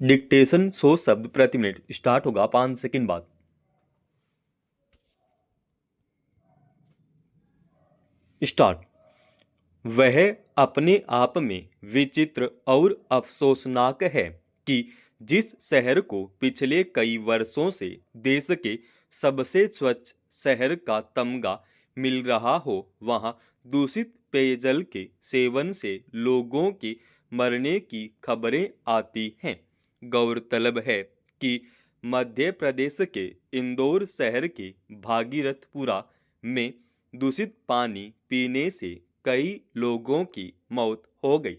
Dictation 100 शब्द प्रति minute start होगा 5 सेकंड बाद। स्टार्ट। वह अपने आप में विचित्र और अफसोसनाक है कि जिस शहर को पिछले कई वर्षों से देश के सबसे स्वच्छ शहर का तमगा मिल रहा हो, वहां दूषित पेयजल के सेवन से लोगों के मरने की खबरें आती हैं। गौरतलब है कि मध्य प्रदेश के इंदौर शहर के भागीरथपुरा में दूषित पानी पीने से कई लोगों की मौत हो गई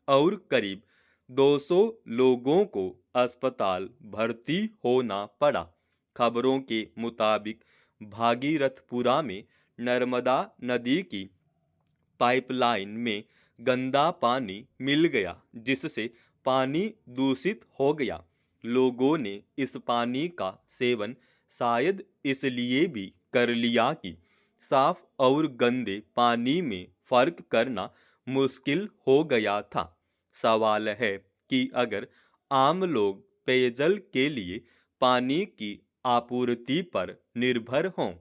और करीब 200 लोगों को अस्पताल भर्ती होना पड़ा। खबरों के मुताबिक भागीरथपुरा में नर्मदा नदी की पाइपलाइन में गंदा पानी मिल गया, जिससे पानी दूषित हो गया। लोगों ने इस पानी का सेवन शायद इसलिए भी कर लिया कि साफ और गंदे पानी में फर्क करना मुश्किल हो गया था। सवाल है कि अगर आम लोग पेयजल के लिए पानी की आपूर्ति पर निर्भर हों,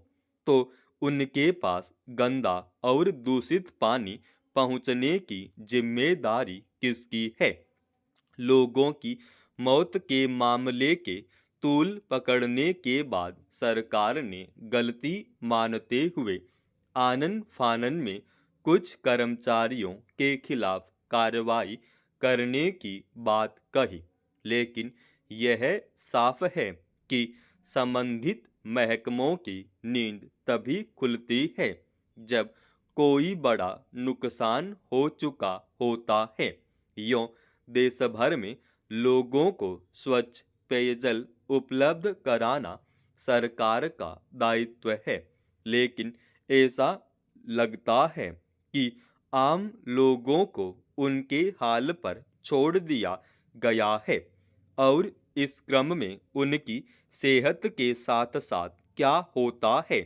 तो उनके पास गंदा और दूषित पानी पहुंचने की जिम्मेदारी किसकी है? लोगों की मौत के मामले के तूल पकड़ने के बाद सरकार ने गलती मानते हुए आनन फानन में कुछ कर्मचारियों के खिलाफ कार्रवाई करने की बात कही, लेकिन यह साफ है कि संबंधित महकमों की नींद तभी खुलती है जब कोई बड़ा नुकसान हो चुका होता है। यूं देश भर में लोगों को स्वच्छ पेयजल उपलब्ध कराना सरकार का दायित्व है, लेकिन ऐसा लगता है कि आम लोगों को उनके हाल पर छोड़ दिया गया है और इस क्रम में उनकी सेहत के साथ साथ क्या होता है,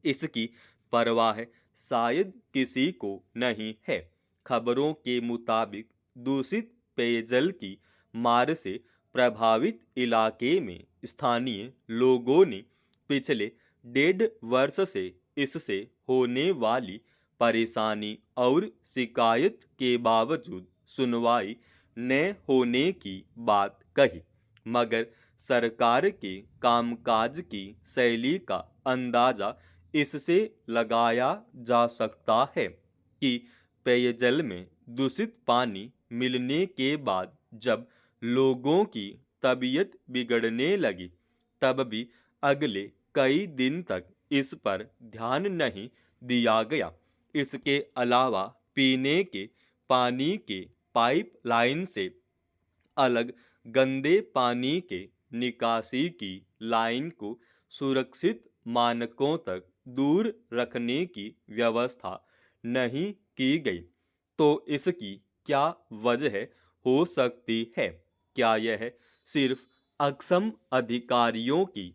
इसकी परवाह शायद किसी को नहीं है। खबरों के मुताबिक दूषित पेयजल की मार से प्रभावित इलाके में स्थानीय लोगों ने पिछले 1.5 वर्ष से इससे होने वाली परेशानी और शिकायत के बावजूद सुनवाई न होने की बात कही, मगर सरकार के कामकाज की शैली का अंदाजा इससे लगाया जा सकता है कि पेयजल में दूषित पानी मिलने के बाद जब लोगों की तबीयत बिगड़ने लगी, तब भी अगले कई दिन तक इस पर ध्यान नहीं दिया गया। इसके अलावा पीने के पानी के पाइपलाइन से अलग गंदे पानी के निकासी की लाइन को सुरक्षित मानकों तक दूर रखने की व्यवस्था नहीं की गई। तो इसकी क्या वजह हो सकती है? क्या यह सिर्फ अक्षम अधिकारियों की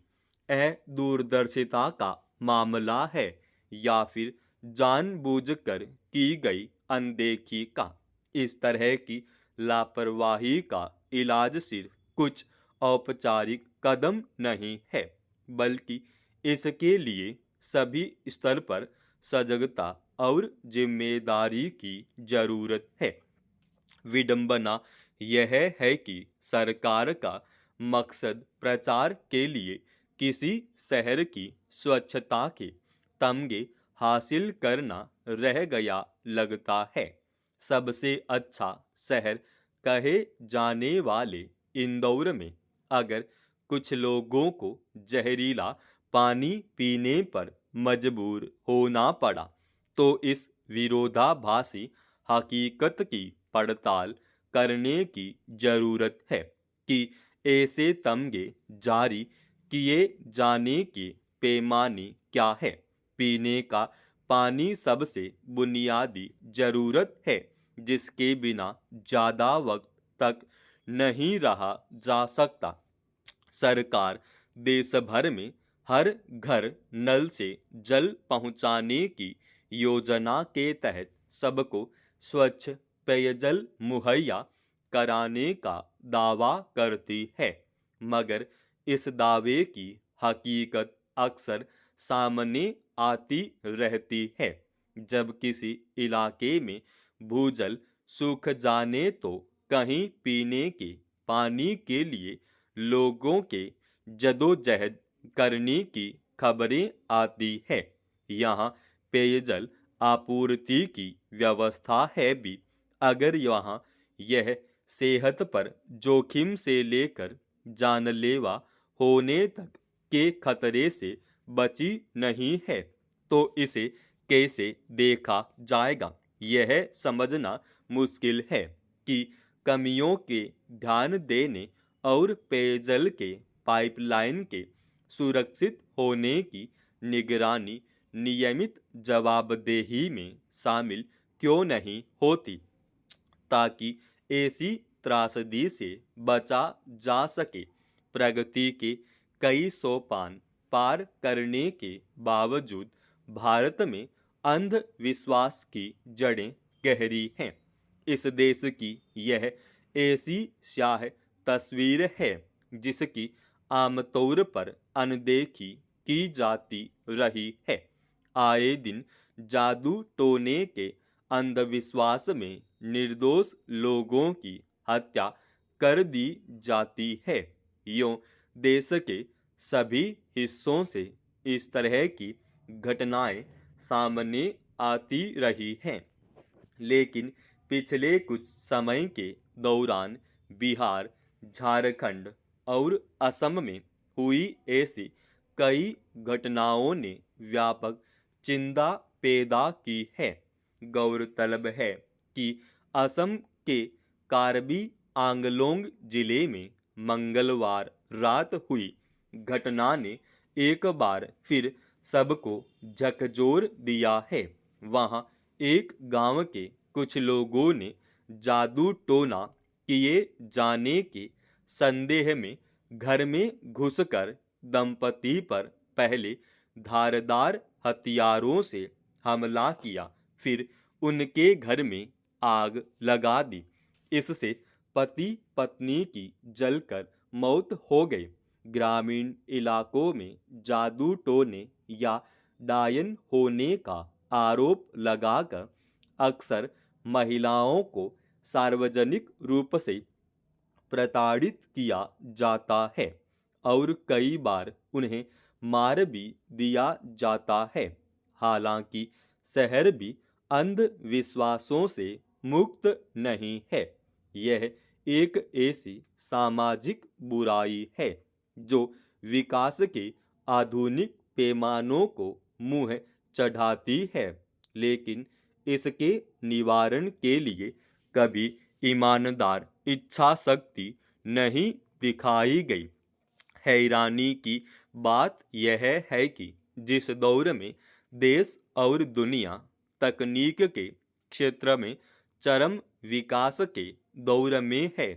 अदूरदर्शिता का मामला है या फिर जानबूझकर की गई अनदेखी का? इस तरह की लापरवाही का इलाज सिर्फ कुछ औपचारिक कदम नहीं है, बल्कि इसके लिए सभी स्तर पर सजगता और जिम्मेदारी की जरूरत है। विडंबना यह है कि सरकार का मकसद प्रचार के लिए किसी शहर की स्वच्छता के तमगे हासिल करना रह गया लगता है। सबसे अच्छा शहर कहे जाने वाले इंदौर में अगर कुछ लोगों को जहरीला पानी पीने पर मजबूर होना पड़ा, तो इस विरोधाभासी हकीकत की पड़ताल करने की जरूरत है कि ऐसे तमगे जारी किए जाने के पैमाने क्या है। पीने का पानी सबसे बुनियादी जरूरत है जिसके बिना ज़्यादा वक्त तक नहीं रहा जा सकता। सरकार देश भर में हर घर नल से जल पहुंचाने की योजना के तहत सबको स्वच्छ पेयजल मुहैया कराने का दावा करती है, मगर इस दावे की हकीकत अक्सर सामने आती रहती है। जब किसी इलाके में भूजल सूख जाने तो कहीं पीने के पानी के लिए लोगों के जदोजहद करने की खबरें आती है। यहाँ पेयजल आपूर्ति की व्यवस्था है भी, अगर यहाँ यह सेहत पर जोखिम से लेकर जानलेवा होने तक के खतरे से बची नहीं है, तो इसे कैसे देखा जाएगा? यह समझना मुश्किल है कि कमियों के ध्यान देने और पेयजल के पाइपलाइन के सुरक्षित होने की निगरानी नियमित जवाबदेही में शामिल क्यों नहीं होती, ताकि ऐसी त्रासदी से बचा जा सके। प्रगति के कई सोपान पार करने के बावजूद भारत में अंधविश्वास की जड़ें गहरी हैं। इस देश की यह ऐसी स्याह तस्वीर है जिसकी आमतौर पर अनदेखी की जाती रही है। आए दिन जादू टोने के अंधविश्वास में निर्दोष लोगों की हत्या कर दी जाती है। यूं देश के सभी हिस्सों से इस तरह की घटनाएं सामने आती रही हैं, लेकिन पिछले कुछ समय के दौरान बिहार, झारखंड और असम में हुई ऐसी कई घटनाओं ने व्यापक चिंता पैदा की है। गौरतलब है कि असम के कार्बी आंगलोंग जिले में मंगलवार रात हुई घटना ने एक बार फिर सबको झकझोर दिया है। वहां एक गांव के कुछ लोगों ने जादू टोना किए जाने के संदेह में घर में घुसकर दंपति पर पहले धारदार हथियारों से हमला किया, फिर उनके घर में आग लगा दी। इससे पति पत्नी की जलकर मौत हो गई। ग्रामीण इलाकों में जादू टोने या डायन होने का आरोप लगाकर अक्सर महिलाओं को सार्वजनिक रूप से प्रताड़ित किया जाता है और कई बार उन्हें मार भी दिया जाता है। हालांकि शहर भी अंधविश्वासों से मुक्त नहीं है। यह एक ऐसी सामाजिक बुराई है जो विकास के आधुनिक पैमानों को मुंह चढ़ाती है, लेकिन इसके निवारण के लिए कभी ईमानदार इच्छा शक्ति नहीं दिखाई गई। हैरानी की बात यह है कि जिस दौर में देश और दुनिया तकनीक के क्षेत्र में चरम विकास के दौर में है,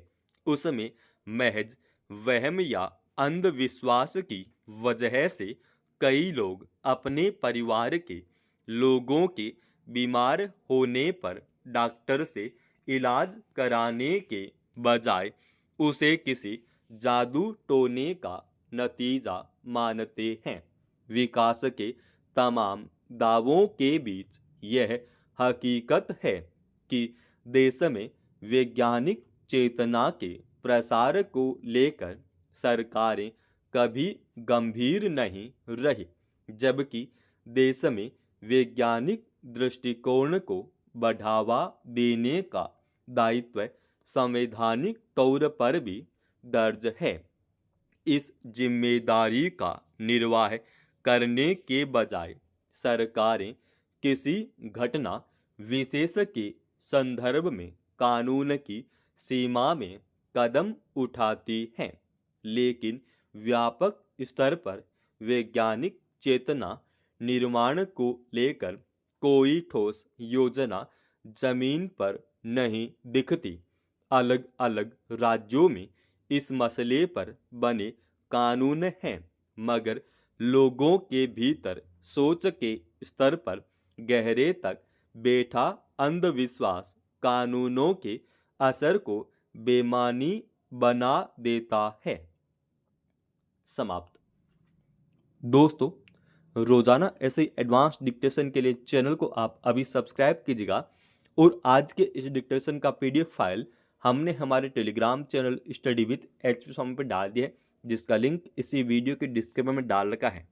उसमें महज वहम या अंधविश्वास की वजह से कई लोग अपने परिवार के लोगों के बीमार होने पर डॉक्टर से इलाज कराने के बजाय उसे किसी जादू टोने का नतीजा मानते हैं। विकास के तमाम दावों के बीच यह हकीकत है कि देश में वैज्ञानिक चेतना के प्रसार को लेकर सरकारें कभी गंभीर नहीं रही, जबकि देश में वैज्ञानिक दृष्टिकोण को बढ़ावा देने का दायित्व संवैधानिक तौर पर भी दर्ज है। इस जिम्मेदारी का निर्वाह करने के बजाय सरकारें किसी घटना विशेष के संदर्भ में कानून की सीमा में कदम उठाती हैं, लेकिन व्यापक स्तर पर वैज्ञानिक चेतना निर्माण को लेकर कोई ठोस योजना जमीन पर नहीं दिखती। अलग अलग राज्यों में इस मसले पर बने कानून हैं, मगर लोगों के भीतर सोच के स्तर पर गहरे तक बैठा अंधविश्वास कानूनों के असर को बेमानी बना देता है। समाप्त। दोस्तों, रोजाना ऐसे एडवांस डिक्टेशन के लिए चैनल को आप अभी सब्सक्राइब कीजिएगा और आज के इस डिक्टेशन का पीडीएफ फाइल हमने हमारे Telegram channel study with HP Swami पर डाल दिया है, जिसका लिंक इसी वीडियो के डिस्क्रिप्शन में डाल रखा है।